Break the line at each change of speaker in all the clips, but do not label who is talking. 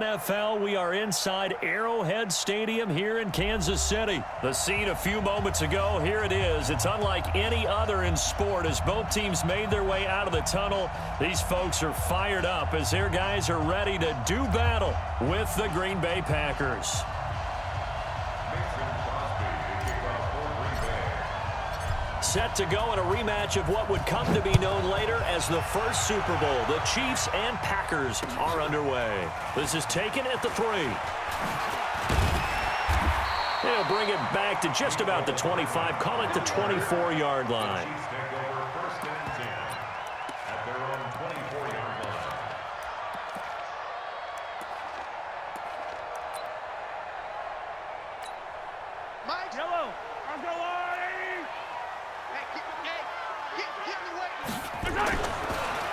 NFL, we are inside Arrowhead Stadium here in Kansas City. The scene a few moments ago, here it is. It's unlike any other in sport as both teams made their way out of the tunnel. These folks are fired up as their guys are ready to do battle with the Green Bay Packers. Set to go in a rematch of what would come to be known later as the first Super Bowl. The Chiefs and Packers are underway. This is taken at the 3. They'll bring it back to just about the 25, call it the 24-yard line.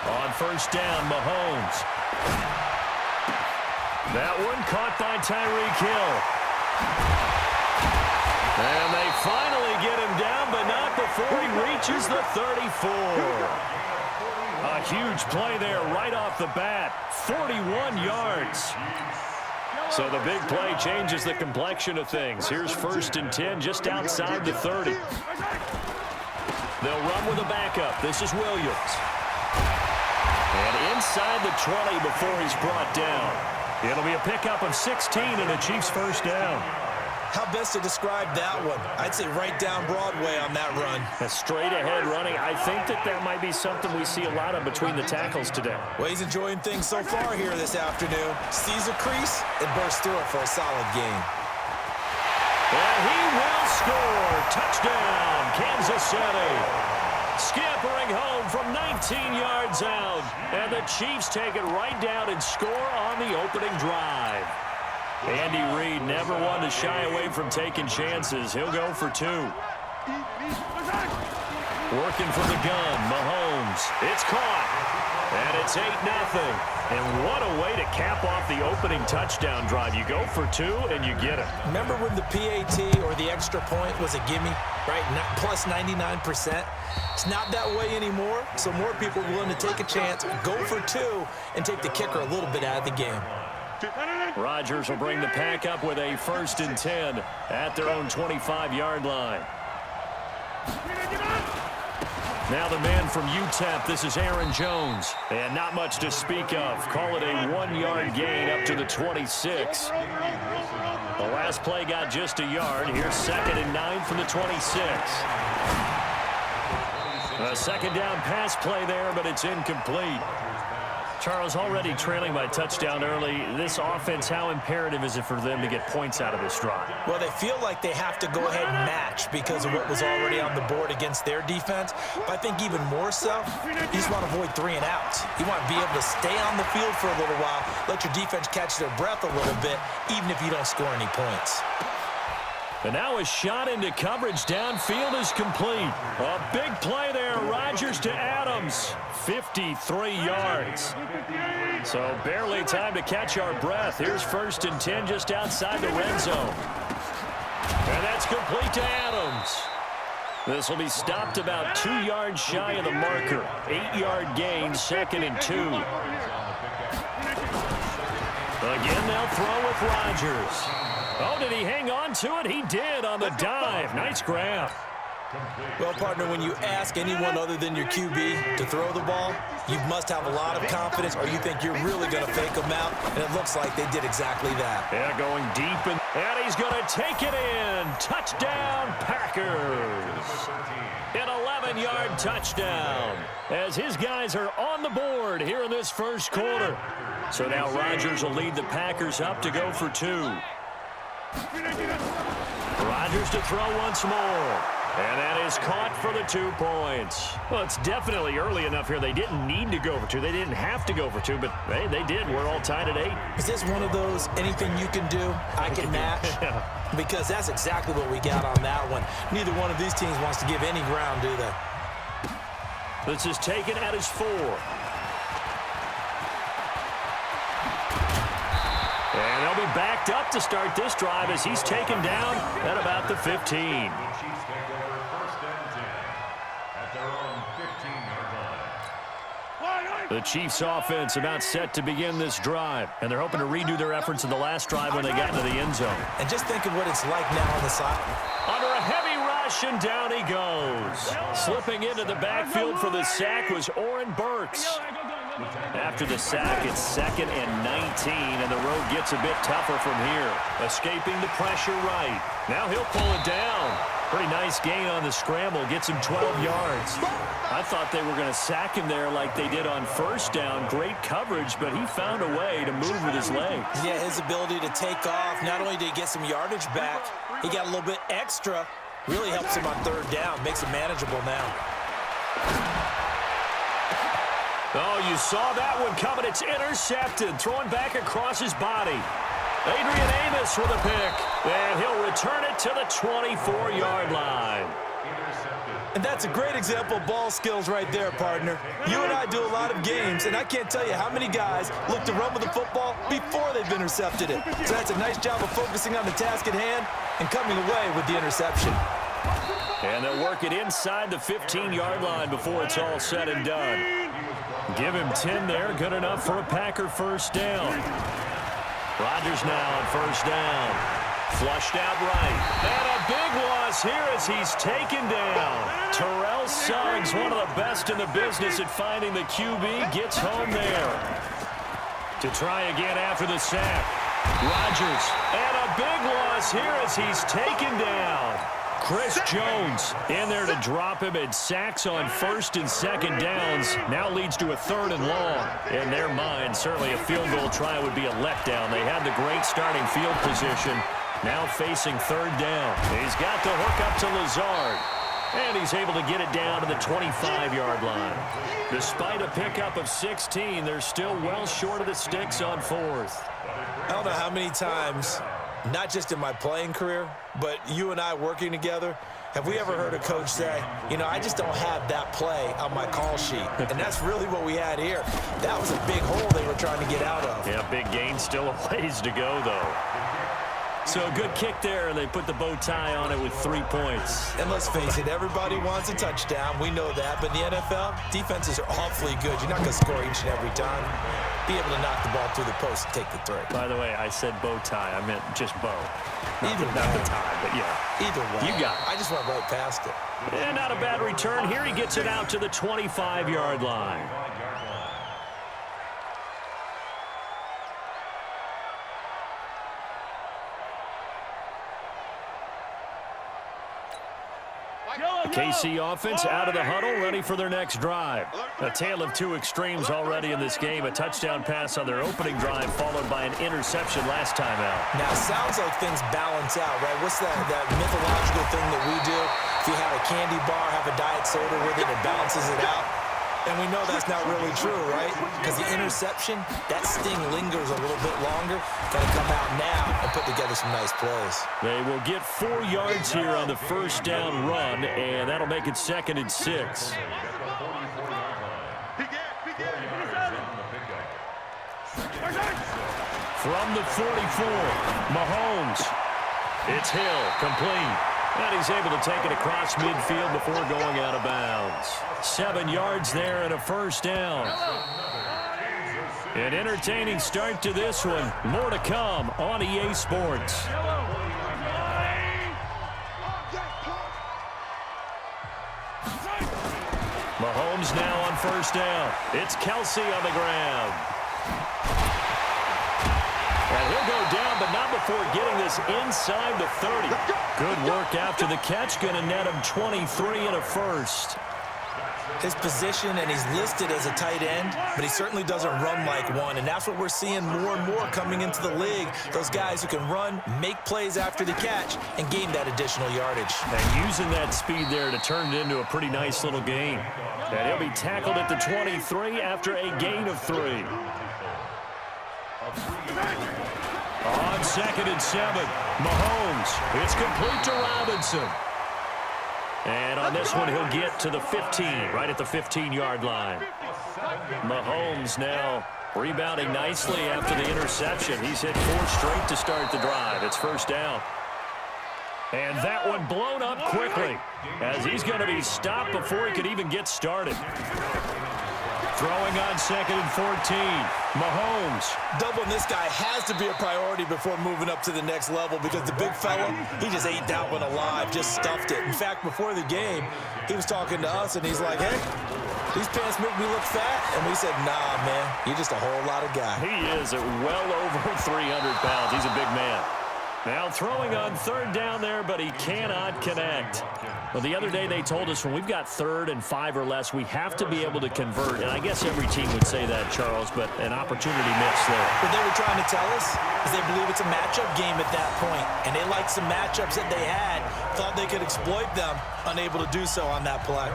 On first down, Mahomes. That one caught by Tyreek Hill. And they finally get him down, but not before he reaches the 34. A huge play there right off the bat. 41 yards. So the big play changes the complexion of things. Here's first and 10 just outside the 30. They'll run with a backup. This is Williams. And inside the 20 before he's brought down. It'll be a pickup of 16 and a Chiefs first down.
How best to describe that one? I'd say right down Broadway on that run.
A straight ahead running. I think that might be something we see a lot of between the tackles today.
Well, he's enjoying things so far here this afternoon. Sees a crease and bursts through it for a solid game.
And he will score. Touchdown, Kansas City. Scampering home from 19 yards out. And the Chiefs take it right down and score on the opening drive. Andy Reid never one to shy away from taking chances. He'll go for 2. Working from the gun, Mahomes. It's caught. And it's 8-0. And what a way to cap off the opening touchdown drive. You go for 2 and you get it.
Remember when the PAT or the extra point was a gimme, right? Plus 99%. It's not that way anymore, so more people are willing to take a chance, go for 2, and take the kicker a little bit out of the game.
Rodgers will bring the pack up with a first and 10 at their own 25-yard line. Now the man from UTEP, this is Aaron Jones. And not much to speak of. Call it a 1-yard gain up to the 26. The last play got just a yard. Here's 2nd and 9 from the 26. A second down pass play there, but it's incomplete. Charles, already trailing by touchdown early. This offense, how imperative is it for them to get points out of this drive?
Well, they feel like they have to go ahead and match because of what was already on the board against their defense. But I think even more so, you just want to avoid 3 and outs. You want to be able to stay on the field for a little while, let your defense catch their breath a little bit, even if you don't score any points.
And now a shot into coverage downfield is complete. A big play there. Rodgers to Adams. 53 yards. So barely time to catch our breath. Here's first and 10 just outside the red zone. And that's complete to Adams. This will be stopped about 2 yards shy of the marker. 8-yard gain, 2nd and 2. Again, they'll throw with Rodgers. Oh, did he hang on to it? He did on the dive. Nice grab.
Well, partner, when you ask anyone other than your QB to throw the ball, you must have a lot of confidence or you think you're really going to fake them out, and it looks like they did exactly that.
Yeah, going deep, and he's going to take it in. Touchdown, Packers. An 11-yard touchdown as his guys are on the board here in this first quarter. So now Rodgers will lead the Packers up to go for 2. Rodgers to throw once more. And that is caught for the 2 points. Well, it's definitely early enough here. They didn't need to go for 2. They didn't have to go for 2, but they did. We're all tied at 8.
Is this one of those anything you can do, I can match? Because that's exactly what we got on that one. Neither one of these teams wants to give any ground, do they?
This is taken at his 4. And they'll be backed up to start this drive as he's taken down at about the 15. The Chiefs offense about set to begin this drive, and they're hoping to redo their efforts in the last drive when they got into the end zone.
And just think of what it's like now on the side.
Under a heavy rush, and down he goes. Slipping into the backfield for the sack was Oren Burks. After the sack, it's 2nd and 19, and the road gets a bit tougher from here. Escaping the pressure right. Now he'll pull it down. Pretty nice gain on the scramble. Gets him 12 yards. I thought they were going to sack him there like they did on first down. Great coverage, but he found a way to move with his legs.
Yeah, his ability to take off. Not only did he get some yardage back, he got a little bit extra. Really helps him on 3rd down. Makes it manageable now.
Oh, you saw that one coming. It's intercepted. Throwing back across his body. Adrian Amos with a pick. And he'll return it to the 24-yard line.
And that's a great example of ball skills right there, partner. You and I do a lot of games, and I can't tell you how many guys look to run with the football before they've intercepted it. So that's a nice job of focusing on the task at hand and coming away with the interception.
And they'll work it inside the 15-yard line before it's all said and done. Give him 10 there. Good enough for a Packer first down. Rodgers now on first down. Flushed out right. And a big loss here as he's taken down. Terrell Suggs, one of the best in the business at finding the QB, gets home there. To try again after the sack. Rodgers. And a big loss here as he's taken down. Chris Jones in there to drop him, and sacks on 1st and 2nd downs. Now leads to a 3rd and long. In their mind, certainly a field goal try would be a letdown. They had the great starting field position. Now facing 3rd down. He's got the hook up to Lazard. And he's able to get it down to the 25-yard line. Despite a pickup of 16, they're still well short of the sticks on 4th.
I don't know how many times, not just in my playing career, but you and I working together, have we ever heard a coach say, you know, I just don't have that play on my call sheet. And that's really what we had here. That was a big hole they were trying to get out of.
Yeah, big gain, still a ways to go, though. So a good kick there, and they put the bow tie on it with 3 points.
And let's face it, everybody wants a touchdown. We know that. But in the NFL, defenses are awfully good. You're not going to score each and every time. Be able to knock the ball through the post and take the 3.
By the way, I said bow tie. I meant just bow. Not the tie, but yeah.
Either way.
You got it.
I just went right past it.
And not a bad return. Here he gets it out to the 25-yard line. KC offense out of the huddle, ready for their next drive. A tale of two extremes already in this game. A touchdown pass on their opening drive, followed by an interception last time out.
Now, it sounds like things balance out, right? What's that mythological thing that we do? If you have a candy bar, have a diet soda with it, it balances it out. And we know that's not really true, right? Because the interception, that sting lingers a little bit longer. Got to come out now and put together some nice plays.
They will get 4 yards here on the first down run, and that'll make it 2nd and 6. From the 44, Mahomes. It's Hill, complete. And he's able to take it across midfield before going out of bounds. 7 yards there and a first down. An entertaining start to this one. More to come on EA Sports. Mahomes now on first down. It's Kelsey on the ground. And he'll go down, but not before getting this inside the 30. Good work after the catch. Going to net him 23 and a first.
His position, and he's listed as a tight end, but he certainly doesn't run like one, and that's what we're seeing more and more coming into the league. Those guys who can run, make plays after the catch, and gain that additional yardage.
And using that speed there to turn it into a pretty nice little gain. And he'll be tackled at the 23 after a gain of 3. On 2nd and 7, Mahomes. It's complete to Robinson. And on this one, he'll get to the 15, right at the 15-yard line. Mahomes now rebounding nicely after the interception. He's hit 4 straight to start the drive. It's first down. And that one blown up quickly as he's going to be stopped before he could even get started. Throwing on 2nd and 14. Mahomes.
Doubling this guy has to be a priority before moving up to the next level because the big fella, he just ate that one alive, just stuffed it. In fact, before the game, he was talking to us, and he's like, hey, these pants make me look fat. And we said, nah, man, you're just a whole lot of guy.
He is at well over 300 pounds. He's a big man. Now throwing on 3rd down there, but he cannot connect. Well, the other day they told us when we've got 3rd and 5 or less, we have to be able to convert. And I guess every team would say that, Charles, but an opportunity missed there.
What they were trying to tell us is they believe it's a matchup game at that point. And they liked some matchups that they had, thought they could exploit them, unable to do so on that play.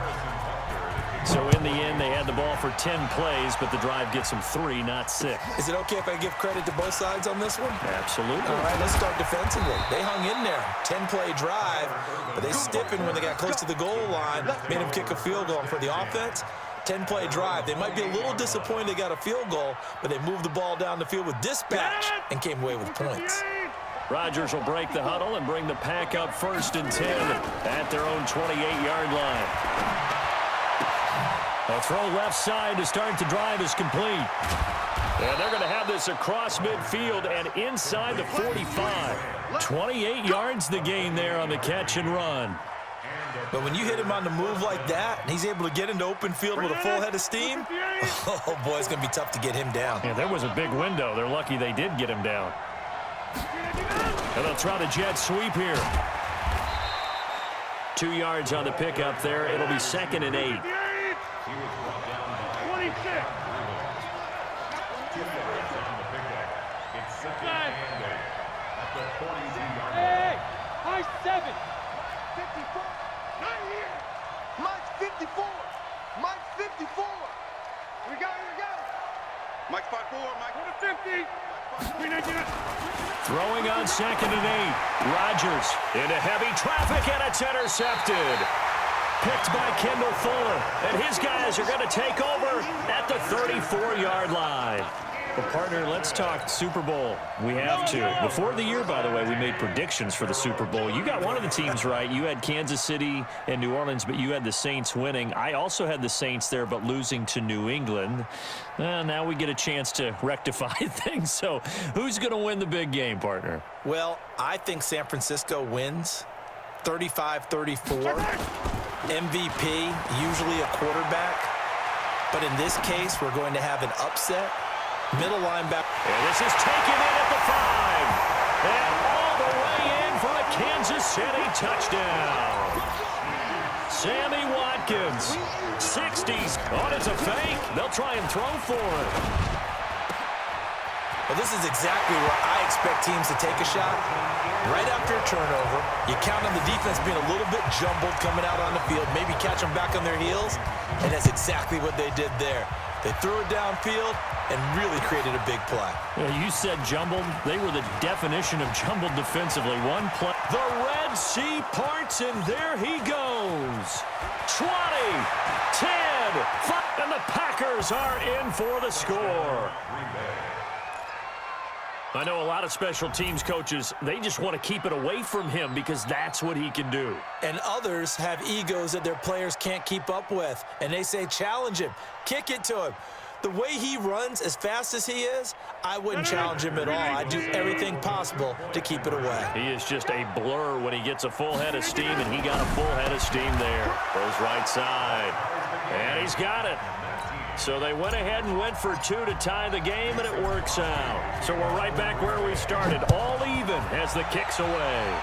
So in the end, they had the ball for 10 plays, but the drive gets them 3, not 6.
Is it okay if I give credit to both sides on this one?
Absolutely.
All right, let's start defensively. They hung in there. 10-play drive, but they stiffened when they got close to the goal line, made them kick a field goal. And for the offense, 10-play drive. They might be a little disappointed they got a field goal, but they moved the ball down the field with dispatch and came away with points.
Rodgers will break the huddle and bring the pack up 1st and 10 at their own 28-yard line. A throw left side to start the drive is complete. And they're going to have this across midfield and inside the 45. 28 yards the gain there on the catch and run.
But when you hit him on the move like that, and he's able to get into open field with a full head of steam, oh, boy, it's going to be tough to get him down.
Yeah, there was a big window. They're lucky they did get him down. And they'll try the jet sweep here. 2 yards on the pickup there. It'll be 2nd and 8.
Hey, high 7. 54. Not here. Mike's 54. Mike's 54. We got it. Mike's 5-4. Mike. 50.
Throwing on 2nd and 8. Rodgers into heavy traffic, and it's intercepted. Picked by Kendall Fuller, and his guys are going to take over at the 34-yard line. Well, partner, let's talk Super Bowl. We have to. Before the year, by the way, we made predictions for the Super Bowl. You got one of the teams right. You had Kansas City and New Orleans, but you had the Saints winning. I also had the Saints there, but losing to New England. Now we get a chance to rectify things. So who's going to win the big game, partner?
Well, I think San Francisco wins 35-34. MVP, usually a quarterback. But in this case, we're going to have an upset. Middle linebacker.
And this is taken in at the 5. And all the way in for a Kansas City touchdown. Sammy Watkins. 60s. Oh, it's a fake. They'll try and throw for it.
Well, this is exactly where I expect teams to take a shot. Right after a turnover, you count on the defense being a little bit jumbled coming out on the field, maybe catch them back on their heels, and that's exactly what they did there. They threw it downfield and really created a big play.
Yeah, you said jumbled. They were the definition of jumbled defensively. One play. The Red Sea parts, and there he goes. 20, 10, 5, and the Packers are in for the score. I know a lot of special teams coaches, they just want to keep it away from him because that's what he can do.
And others have egos that their players can't keep up with. And they say, challenge him, kick it to him. The way he runs as fast as he is, I wouldn't challenge him at all. I'd do everything possible to keep it away.
He is just a blur when he gets a full head of steam, and he got a full head of steam there. Goes right side. And he's got it. So they went ahead and went for 2 to tie the game, and it works out. So we're right back where we started, all even as the kick's away.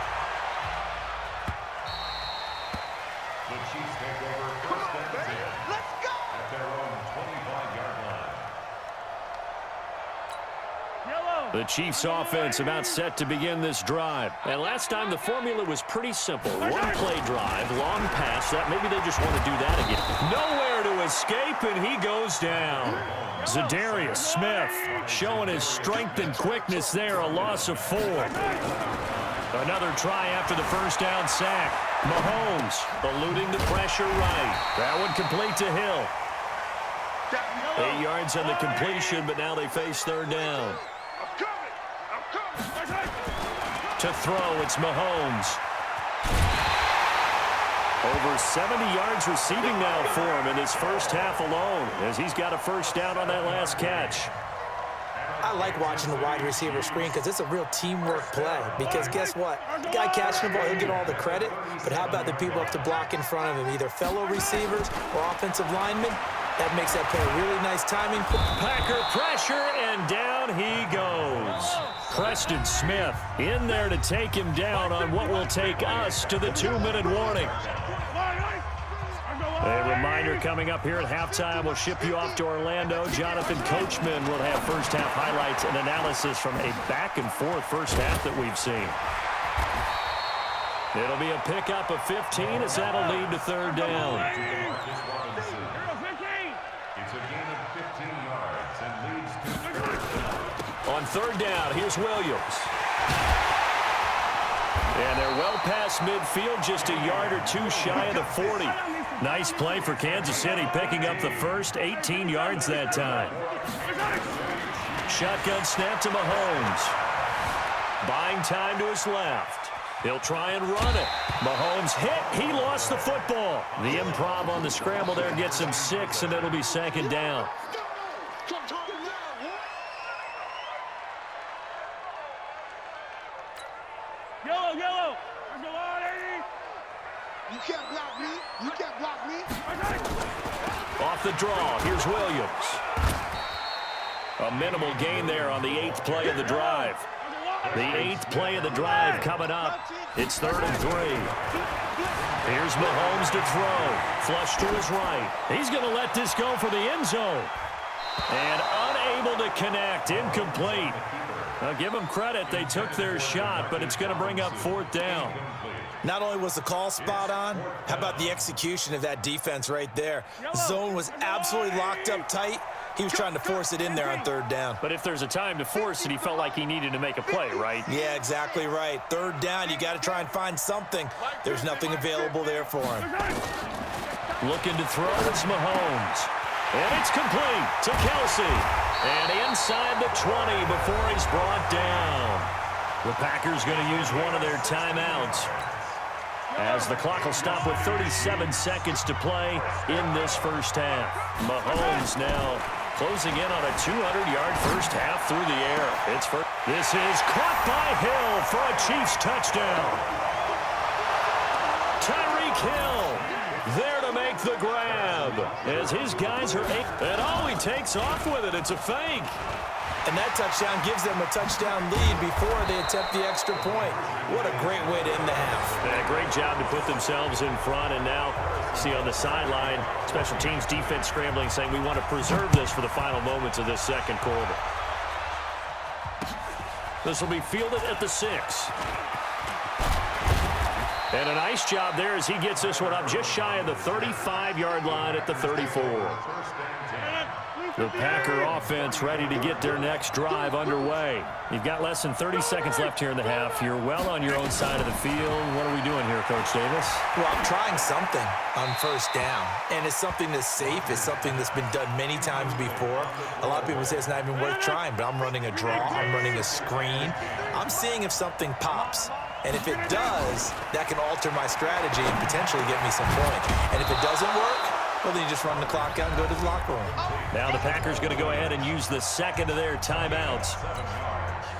The Chiefs take over first and 10 at their own 25-yard line.
The Chiefs offense about set to begin this drive. And last time the formula was pretty simple. One play drive, long pass. That maybe they just want to do that again. Nowhere to escape, and he goes down. Zadarius Smith showing his strength and quickness there, a loss of 4. Another try after the first down sack. Mahomes eluding the pressure right. That one complete to Hill. 8 yards on the completion, but now they face 3rd down. To throw, it's Mahomes. Over 70 yards receiving now for him in his first half alone, as he's got a first down on that last catch.
I like watching the wide receiver screen because it's a real teamwork play. Because guess what? The guy catching the ball, he'll get all the credit. But how about the people up to block in front of him, either fellow receivers or offensive linemen? That makes that play really nice timing.
Packer pressure, and down he goes. Preston Smith in there to take him down on what will take us to the 2-minute warning. A reminder coming up here at halftime. We'll ship you off to Orlando. Jonathan Coachman will have first-half highlights and analysis from a back-and-forth first half that we've seen. It'll be a pickup of 15 as that'll lead to third down.
It's a gain of 15 yards and leads to third down.
On third down, here's Williams. And they're well past midfield, just a yard or two shy of the 40. Nice play for Kansas City, picking up the first 18 yards that time. Shotgun snap to Mahomes. Buying time to his left. He'll try and run it. Mahomes hit. He lost the football. The improv on the scramble there gets him 6, and it'll be second down.
Yellow, yellow. You can't block me. You can't block me.
Off the draw, here's Williams. A minimal gain there on the 8th play of the drive. The 8th play of the drive coming up. It's 3rd and 3. Here's Mahomes to throw. Flush to his right. He's going to let this go for the end zone. And unable to connect. Incomplete. Now, give them credit. They took their shot, but it's going to bring up 4th down.
Not only was the call spot on, how about the execution of that defense right there? The zone was absolutely locked up tight. He was trying to force it in there on 3rd down.
But if there's a time to force it, he felt like he needed to make a play, right?
Yeah, exactly right. 3rd down, you got to try and find something. There's nothing available there for him.
Looking to throw, it's Mahomes. And it's complete to Kelsey. And inside the 20 before he's brought down. The Packers going to use one of their timeouts, as the clock will stop with 37 seconds to play in this first half. Mahomes now closing in on a 200-yard first half through the air. This is caught by Hill for a Chiefs touchdown. Tyreek Hill there to make the grab as his guys are he takes off with it. It's a fake.
And that touchdown gives them a touchdown lead before they attempt the extra point. What a great way to end the half.
Yeah, great job to put themselves in front. And now, see on the sideline, special teams defense scrambling, saying we want to preserve this for the final moments of this second quarter. This will be fielded at the 6. And a nice job there as he gets this one up just shy of the 35-yard line at the 34. The Packer offense ready to get their next drive underway. You've got less than 30 seconds left here in the half. You're well on your own side of the field. What are we doing here, Coach Davis?
Well, I'm trying something on first down. And it's something that's safe. It's something that's been done many times before. A lot of people say it's not even worth trying, but I'm running a draw. I'm running a screen. I'm seeing if something pops. And if it does, that can alter my strategy and potentially get me some points. And if it doesn't work, well, then you just run the clock out and go to the locker room.
Now the Packers going to go ahead and use the second of their timeouts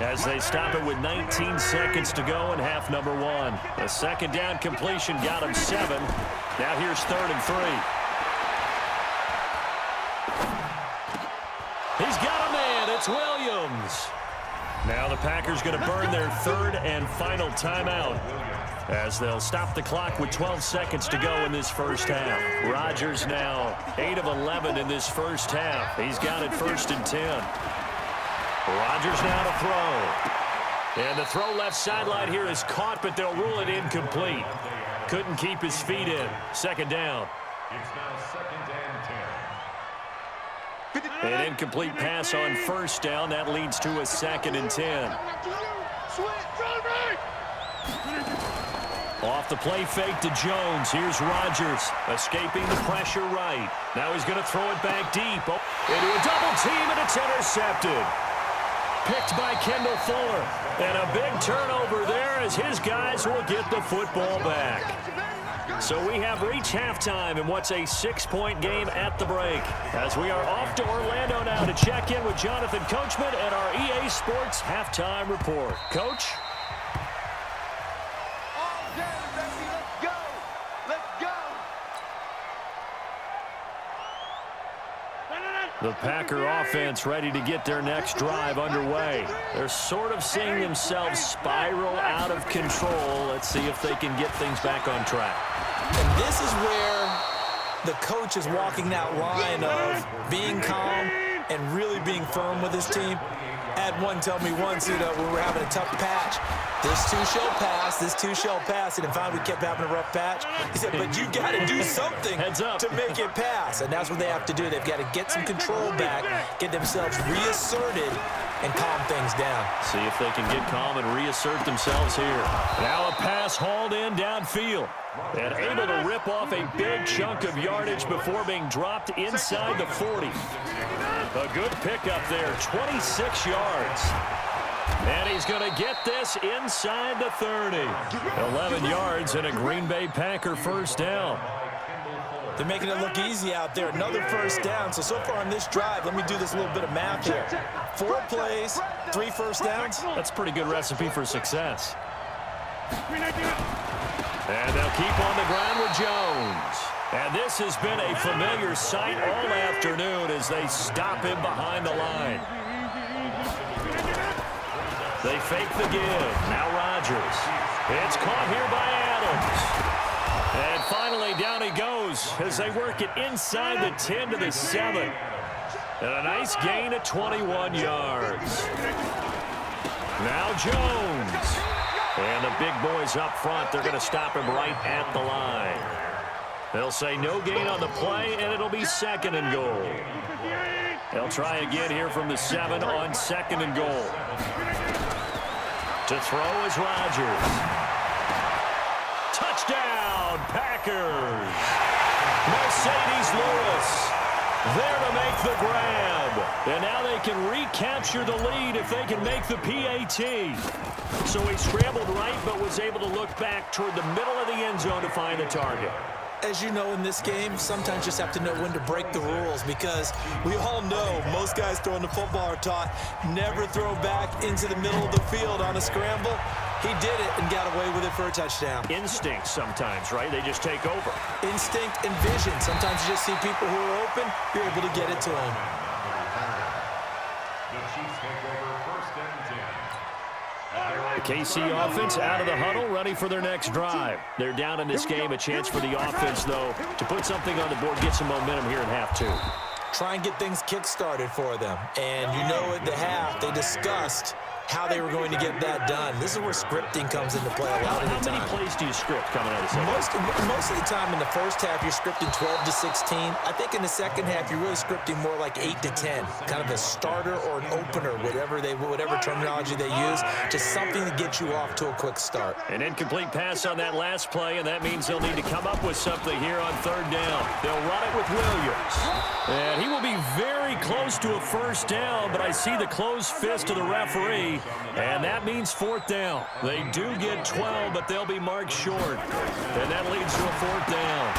as they stop it with 19 seconds to go in half number 1. A second down completion got him 7. Now here's 3rd and 3. He's got a man. It's Williams. Now the Packers going to burn their 3rd and final timeout, as they'll stop the clock with 12 seconds to go in this first half. Rodgers now 8 of 11 in this first half. He's got it 1st and 10. Rodgers now to throw. And the throw left sideline here is caught, but they'll rule it incomplete. Couldn't keep his feet in. Second down.
It's now 2nd and 10.
An incomplete pass on first down. That leads to a 2nd and 10. Off the play fake to Jones. Here's Rodgers escaping the pressure right. Now he's going to throw it back deep. Into a double team, and it's intercepted. Picked by Kendall Fuller. And a big turnover there as his guys will get the football back. So we have reached halftime in what's a 6-point game at the break. As we are off to Orlando now to check in with Jonathan Coachman and our EA Sports Halftime Report. Coach? The Packer offense ready to get their next drive underway. They're sort of seeing themselves spiral out of control. Let's see if they can get things back on track.
And this is where the coach is walking that line of being calm and really being firm with his team. I had one tell me once, when we were having a tough patch, this too shall pass, this too shall pass, and finally we kept having a rough patch. He said, but you got to do something to make it pass, and that's what they have to do. They've got to get some control back, get themselves reasserted, and calm things down.
See if they can get calm and reassert themselves here. Now a pass hauled in downfield and able to rip off a big chunk of yardage before being dropped inside the 40. A good pickup there, 26 yards. And he's going to get this inside the 30. 11 yards and a Green Bay Packer first down.
They're making it look easy out there. Another first down. So far on this drive, let me do this little bit of math here. 4 plays, 3 first downs.
That's a pretty good recipe for success. And they'll keep on the ground with Jones. And this has been a familiar sight all afternoon as they stop him behind the line. They fake the give. Now Rodgers. It's caught here by Adams. And finally, down he goes as they work it inside the 10 to the 7. And a nice gain of 21 yards. Now Jones. And the big boys up front, they're going to stop him right at the line. They'll say no gain on the play, and it'll be 2nd and goal. They'll try again here from the 7 on 2nd and goal. To throw is Rodgers. Touchdown, Packers. Mercedes Lewis there to make the grab. And now they can recapture the lead if they can make the PAT. So he scrambled right but was able to look back toward the middle of the end zone to find the target.
As you know in this game, sometimes you just have to know when to break the rules because we all know most guys throwing the football are taught never throw back into the middle of the field on a scramble. He did it and got away with it for a touchdown.
Instinct sometimes, right? They just take over.
Instinct and vision. Sometimes you just see people who are open, you're able to get it to them.
The Chiefs take over 1st and 10.
The KC offense out of the huddle, ready for their next drive. They're down in this game. A chance for the offense, though, to put something on the board, get some momentum here in half 2.
Try and get things kick-started for them. And you know at the half, they discussed how they were going to get that done. This is where scripting comes into play a lot of the time.
How many plays do you script coming out of the second?
Most of the time in the first half, you're scripting 12 to 16. I think in the second half, you're really scripting more like 8 to 10. Kind of a starter or an opener, whatever terminology they use. Just something to get you off to a quick start.
An incomplete pass on that last play, and that means they'll need to come up with something here on 3rd down. They'll run it with Williams. And he will be very close to a first down, but I see the closed fist of the referee, and that means 4th down. They do get 12, but they'll be marked short. And that leads to a 4th down.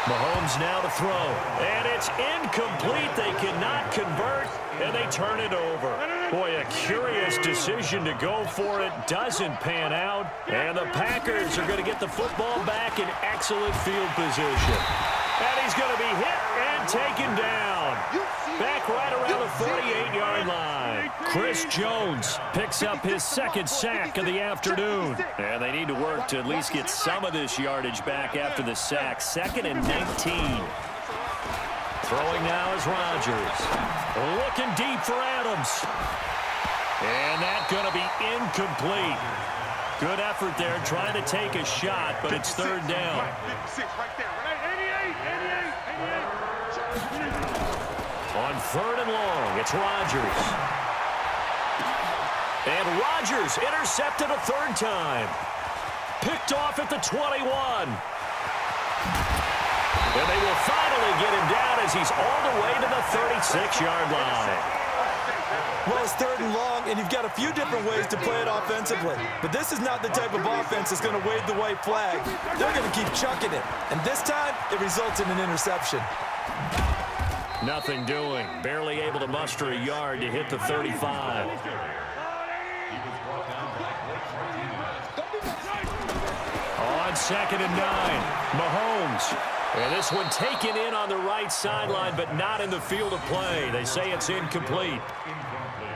Mahomes now to throw. And it's incomplete. They cannot convert, and they turn it over. Boy, a curious decision to go for it. Doesn't pan out. And the Packers are going to get the football back in excellent field position. And he's going to be hit and taken down. Back right around the 48-yard line. Chris Jones picks up his 2nd sack of the afternoon. And they need to work to at least get some of this yardage back after the sack. 2nd and 19. Throwing now is Rodgers. Looking deep for Adams. And that's going to be incomplete. Good effort there trying to take a shot, but it's 3rd down. On 3rd and long, it's Rodgers. And Rodgers intercepted a 3rd time. Picked off at the 21. And they will finally get him down as he's all the way to the 36-yard line.
Well, it's 3rd and long, and you've got a few different ways to play it offensively. But this is not the type of offense that's going to wave the white flag. They're going to keep chucking it. And this time, it results in an interception.
Nothing doing. Barely able to muster a yard to hit the 35. On 2nd and 9, Mahomes. And this one taken in on the right sideline, but not in the field of play. They say it's incomplete.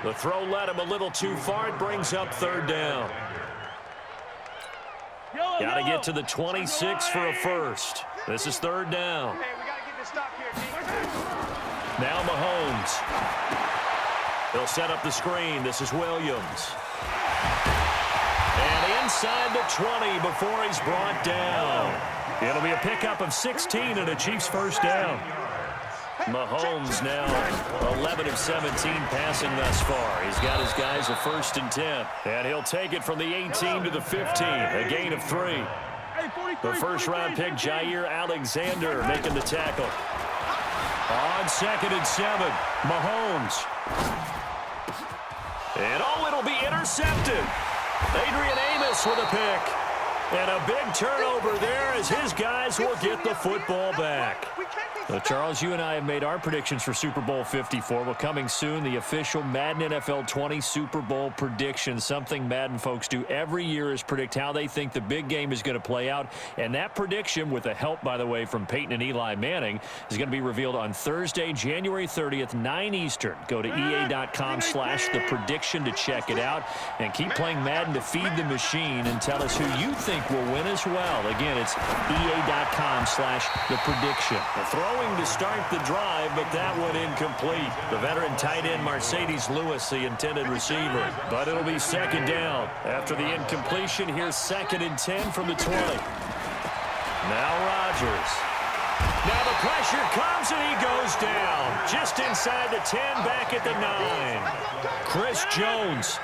The throw led him a little too far. It brings up 3rd down. Got to get to the 26 for a first. This is 3rd down. Now Mahomes. He'll set up the screen. This is Williams. And inside the 20 before he's brought down. It'll be a pickup of 16 and a Chiefs first down. Mahomes now 11 of 17 passing thus far. He's got his guys a 1st and 10. And he'll take it from the 18 to the 15. A gain of 3. The first-round pick, Jair Alexander, making the tackle. On 2nd and 7, Mahomes. And it'll be intercepted. Adrian Amos with a pick. And a big turnover there as his guys will get the football back. So, Charles, you and I have made our predictions for Super Bowl 54. Well, coming soon, the official Madden NFL 20 Super Bowl prediction. Something Madden folks do every year is predict how they think the big game is going to play out. And that prediction, with the help, by the way, from Peyton and Eli Manning, is going to be revealed on Thursday, January 30th, 9 Eastern. Go to EA.com/theprediction to check it out. And keep playing Madden to feed the machine and tell us who you think will win as well. Again, it's EA.com/theprediction. The throw to start the drive, but that one incomplete. The veteran tight end Mercedes Lewis, the intended receiver. But it'll be 2nd down. After the incompletion, here's 2nd and 10 from the 20. Now Rodgers. Now the pressure comes and he goes down. Just inside the 10, back at the 9. Chris Jones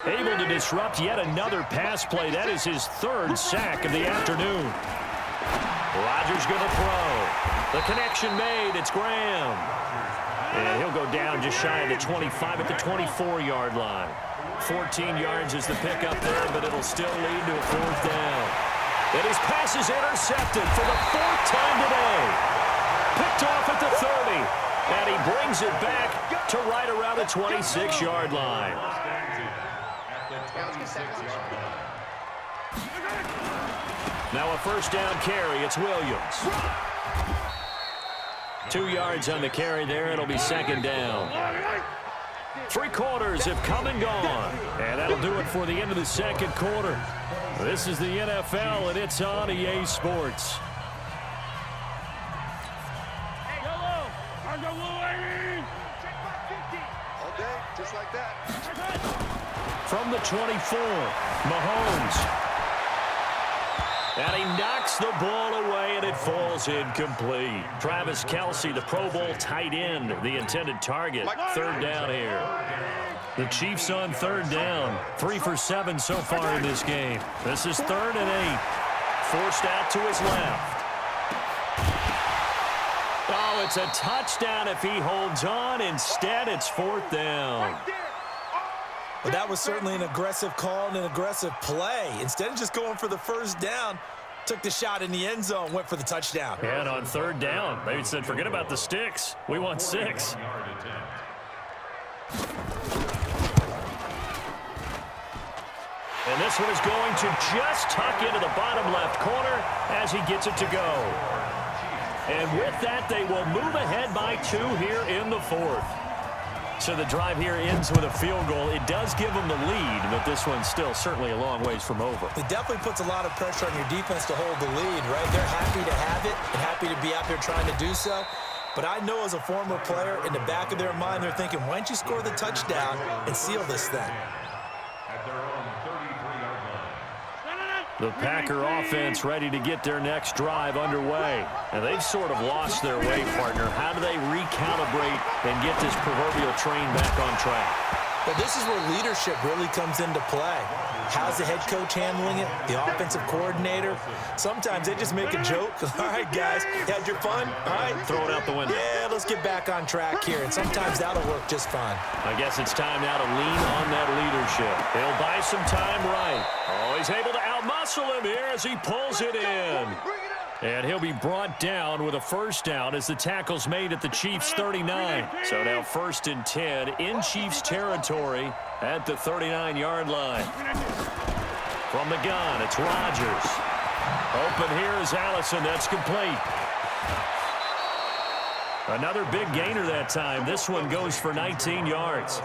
able to disrupt yet another pass play. That is his 3rd sack of the afternoon. Rodgers going to throw. The connection made. It's Graham. And he'll go down just shy of the 25 at the 24-yard line. 14 yards is the pickup there, but it'll still lead to a 4th down. And his pass is intercepted for the 4th time today. Picked off at the 30. And he brings it back to right around the 26-yard line. Now a 1st down carry. It's Williams. 2 yards on the carry there. It'll be 2nd down. 3 quarters have come and gone. And that'll do it for the end of the 2nd quarter. This is the NFL, and it's on EA Sports.
Just like that.
From the 24, Mahomes. And he knocks the ball away, and it falls incomplete. Travis Kelce, the Pro Bowl tight end, the intended target. 3rd down here. The Chiefs on 3rd down. 3 for 7 so far in this game. This is 3rd and 8. Forced out to his left. Oh, it's a touchdown if he holds on. Instead, it's 4th down.
Well, that was certainly an aggressive call and an aggressive play. Instead of just going for the 1st down, took the shot in the end zone, went for the touchdown.
And on 3rd down, they said, forget about the sticks. We want 6. And this one is going to just tuck into the bottom left corner as he gets it to go. And with that, they will move ahead by 2 here in the 4th. So the drive here ends with a field goal. It does give them the lead, but this one's still certainly a long ways from over.
It definitely puts a lot of pressure on your defense to hold the lead, right? They're happy to have it and happy to be out there trying to do so. But I know as a former player, in the back of their mind, they're thinking, why don't you score the touchdown and seal this thing?
The Packer offense ready to get their next drive underway. And they've sort of lost their way, partner. How do they recalibrate and get this proverbial train back on track?
Well, this is where leadership really comes into play. How's the head coach handling it? The offensive coordinator? Sometimes they just make a joke. All right, guys, you had your fun? All right.
Throw it out the window.
Yeah, let's get back on track here, and sometimes that'll work just fine.
I guess it's time now to lean on that leadership. He'll buy some time right. Oh, he's able to outmuscle him here as he pulls it in. And he'll be brought down with a first down as the tackle's made at the Chiefs' 39. So now 1st and 10 in Chiefs territory at the 39-yard line. From the gun, it's Rodgers. Open here is Allison. That's complete. Another big gainer that time. This one goes for 19 yards.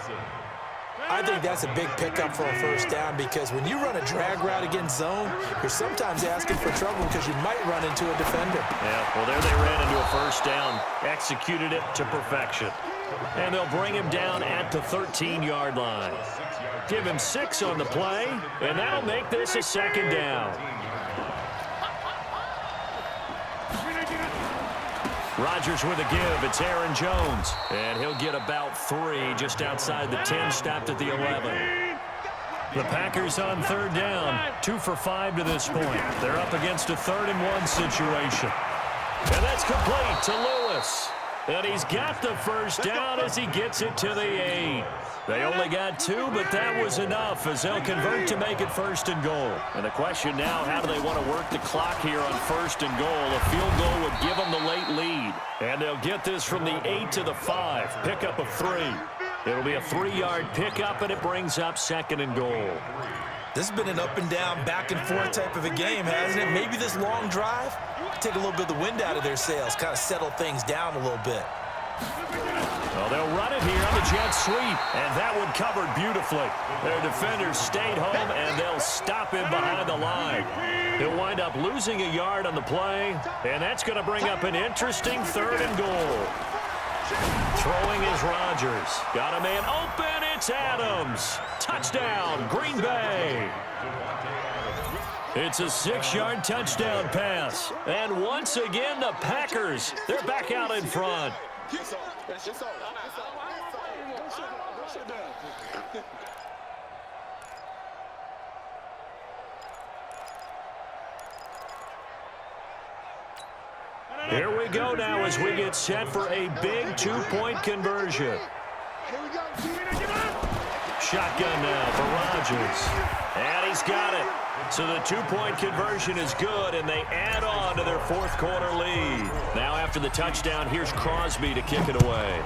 I think that's a big pickup for a first down because when you run a drag route against zone, you're sometimes asking for trouble because you might run into a defender.
Yeah, well, there they ran into a first down. Executed it to perfection. And they'll bring him down at the 13-yard line. Give him 6 on the play, and that'll make this a 2nd down. Rodgers with a give. It's Aaron Jones. And he'll get about 3 just outside the 10, stopped at the 11. The Packers on 3rd down. 2 for 5 to this point. They're up against a 3rd and 1 situation. And that's complete to Lewis. And he's got the first down as he gets it to the 8. They only got 2, but that was enough as they'll convert to make it 1st and goal. And the question now, how do they want to work the clock here on 1st and goal? A field goal would give them the late lead. And they'll get this from the 8 to the 5. Pickup of 3. It'll be a 3-yard pickup, and it brings up 2nd and goal.
This has been an up and down, back and forth type of a game, hasn't it? Maybe this long drive take a little bit of the wind out of their sails, kind of settle things down a little bit.
Well, they'll run it here on the jet sweep, and that one covered beautifully. Their defenders stayed home, and they'll stop him behind the line. He'll wind up losing a yard on the play, and that's going to bring up an interesting 3rd and goal. Throwing is Rodgers. Got a man open. It's Adams. Touchdown, Green Bay. It's a 6-yard touchdown pass. And once again, the Packers, they're back out in front. Here we go now as we get set for a big 2-point conversion. Shotgun now for Rodgers. And he's got it. So the 2-point conversion is good, and they add on to their 4th quarter lead. Now after the touchdown, here's Crosby to kick it away.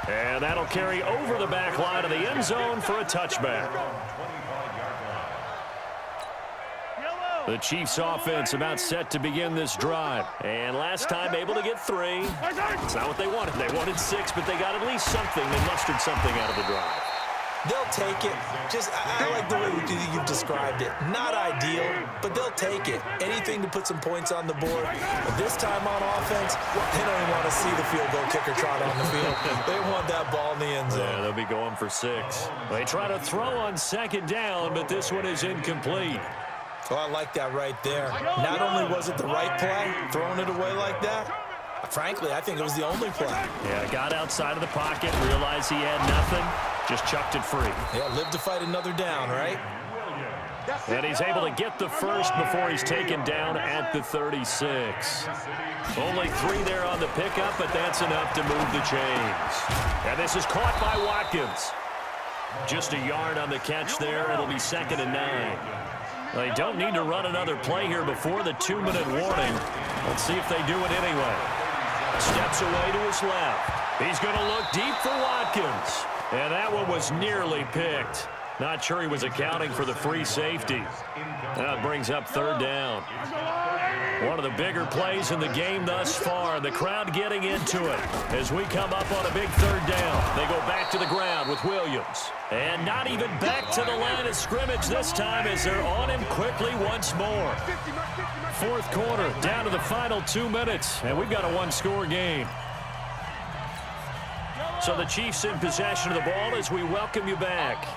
And that'll carry over the back line of the end zone for a touchback. The Chiefs offense about set to begin this drive. And last time able to get 3. It's not what they wanted. They wanted 6, but they got at least something. They mustered something out of the drive.
They'll take it. I like the way you've described it. Not ideal, but they'll take it. Anything to put some points on the board. But this time on offense, they don't even want to see the field goal kicker trot on the field. They want that ball in the end zone.
Yeah, they'll be going for 6. They try to throw on 2nd down, but this one is incomplete.
Oh, I like that right there. Not only was it the right play, throwing it away like that, frankly, I think it was the only play.
Yeah, got outside of the pocket, realized he had nothing, just chucked it free.
Yeah, live to fight another down, right?
And he's able to get the first before he's taken down at the 36. Only 3 there on the pickup, but that's enough to move the chains. And this is caught by Watkins. Just a yard on the catch there. It'll be 2nd and 9. They don't need to run another play here before the 2-minute warning. Let's see if they do it anyway. Steps away to his left. He's going to look deep for Watkins. And that one was nearly picked. Not sure he was accounting for the free safety. That brings up 3rd down. One of the bigger plays in the game thus far. The crowd getting into it as we come up on a big 3rd down. They go back to the ground with Williams. And not even back to the line of scrimmage this time as they're on him quickly once more. 4th quarter, down to the final 2 minutes, and we've got a 1-score game. So the Chiefs in possession of the ball as we welcome you back.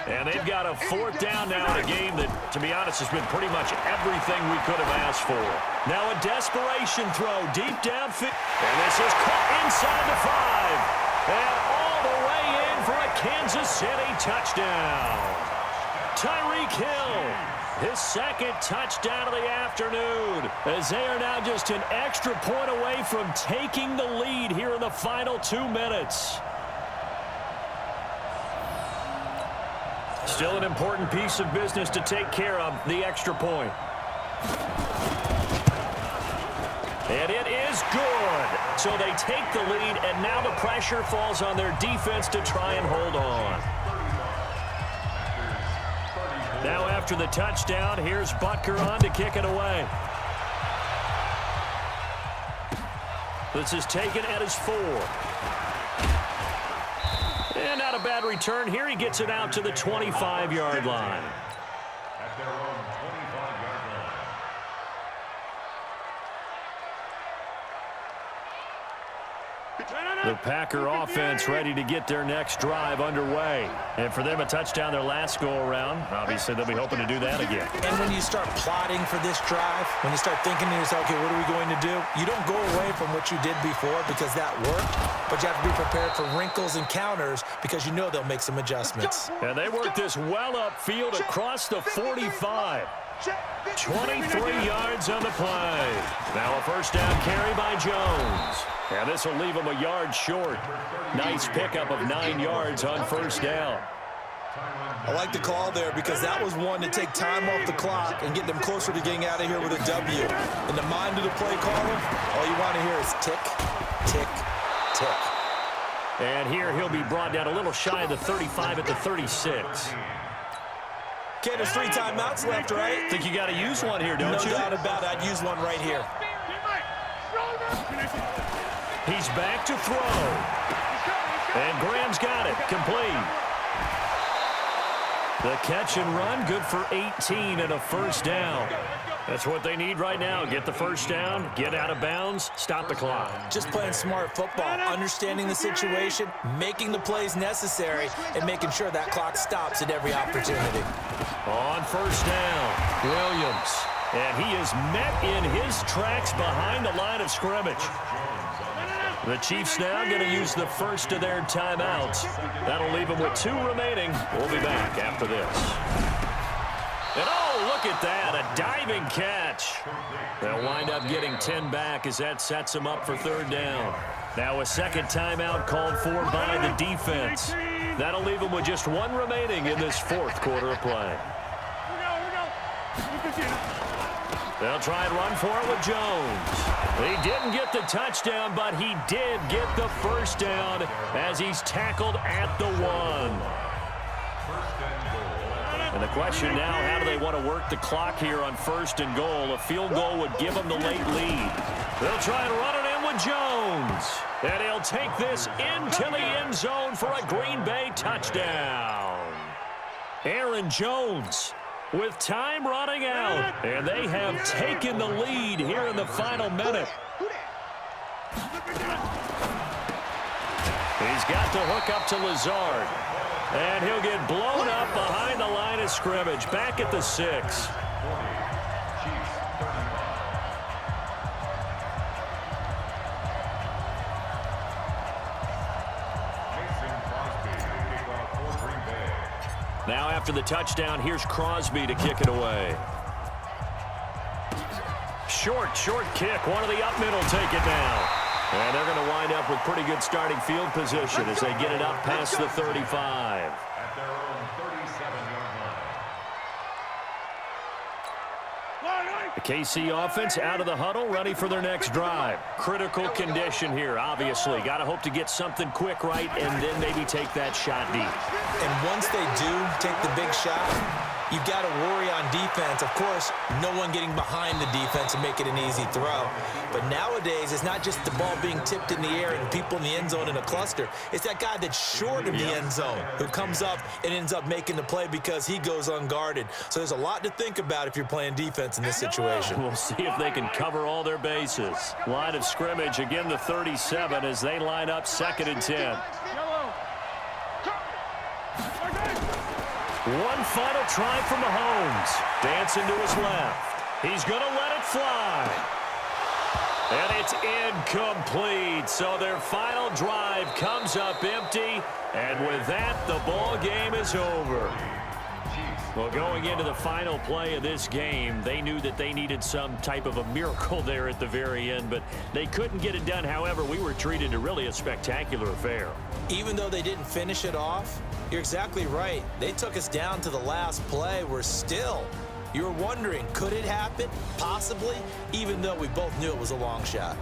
And they've got a 4th down now in a game that, to be honest, has been pretty much everything we could have asked for. Now a desperation throw deep downfield. And this is caught inside the 5. And all the way in for a Kansas City touchdown. Tyreek Hill, his second touchdown of the afternoon, as they are now just an extra point away from taking the lead here in the final 2 minutes. Still an important piece of business to take care of, the extra point. And it is good. So they take the lead, and now the pressure falls on their defense to try and hold on. Now after the touchdown, here's Butker on to kick it away. This is taken at his 4. And not a bad return here. He gets it out to the 25-yard line.
At their own 25-yard line.
The Packer offense ready to get their next drive underway. And for them, a touchdown their last go-around. Obviously, they'll be hoping to do that again.
And when you start plotting for this drive, when you start thinking to yourself, okay, what are we going to do? You don't go away from what you did before because that worked, but you have to be prepared for wrinkles and counters because you know they'll make some adjustments.
And they work this well upfield across the 45. 23 yards on the play. Now a first down carry by Jones. And this will leave him a yard short. Nice pickup of 9 yards on first down.
I like the call there because that was one to take time off the clock and get them closer to getting out of here with a W. In the mind of the play caller, all you want to hear is tick, tick, tick.
And here he'll be brought down a little shy of the 35 at the 36.
Okay, there's 3 timeouts left, right?
Think you got to use one here, don't you?
No doubt about it. I'd use one right here.
He's back to throw. And Graham's got it. Complete. The catch and run, good for 18 and a first down. That's what they need right now. Get the first down, get out of bounds, stop the clock.
Just playing smart football, understanding the situation, making the plays necessary, and making sure that clock stops at every opportunity.
On first down, Williams. And he is met in his tracks behind the line of scrimmage. The Chiefs now going to use the first of their timeouts. That'll leave them with 2 remaining. We'll be back after this. And oh, look at that, a diving catch. They'll wind up getting 10 back as that sets them up for 3rd down. Now a second timeout called for by the defense. That'll leave them with just 1 remaining in this 4th quarter of play. They'll try and run for it with Jones. He didn't get the touchdown, but he did get the first down as he's tackled at the 1. And the question now, how do they want to work the clock here on 1st and goal? A field goal would give them the late lead. They'll try and run it in with Jones. And he'll take this into the end zone for a Green Bay touchdown. Aaron Jones with time running out, and they have taken the lead here in the final minute. He's got to hook up to Lazard, and he'll get blown up behind the line of scrimmage, back at the 6. Now after the touchdown, here's Crosby to kick it away. Short kick. One of the up middle take it down. And they're going to wind up with pretty good starting field position as they get it up past the 35.
At their own 37-yard line.
The KC offense out of the huddle, ready for their next drive. Critical condition here, obviously. Got to hope to get something quick right and then maybe take that shot deep.
And once they do take the big shot, you've got to worry on defense. Of course, no one getting behind the defense and make it an easy throw. But nowadays, it's not just the ball being tipped in the air and people in the end zone in a cluster. It's that guy that's short of the end zone who comes up and ends up making the play because he goes unguarded. So there's a lot to think about if you're playing defense in this situation.
We'll see if they can cover all their bases. Line of scrimmage, again the 37 as they line up 2nd and 10. One final try from Mahomes. Dancing to his left. He's going to let it fly. And it's incomplete. So their final drive comes up empty. And with that, the ball game is over. Well, going into the final play of this game, they knew that they needed some type of a miracle there at the very end, but they couldn't get it done. However, we were treated to really a spectacular affair.
Even though they didn't finish it off, you're exactly right. They took us down to the last play. We're still, you're wondering, could it happen? Possibly, even though we both knew it was a long shot.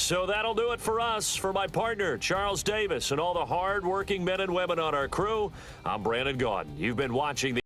So that'll do it for us. For my partner, Charles Davis, and all the hard-working men and women on our crew, I'm Brandon Gaudin. You've been watching the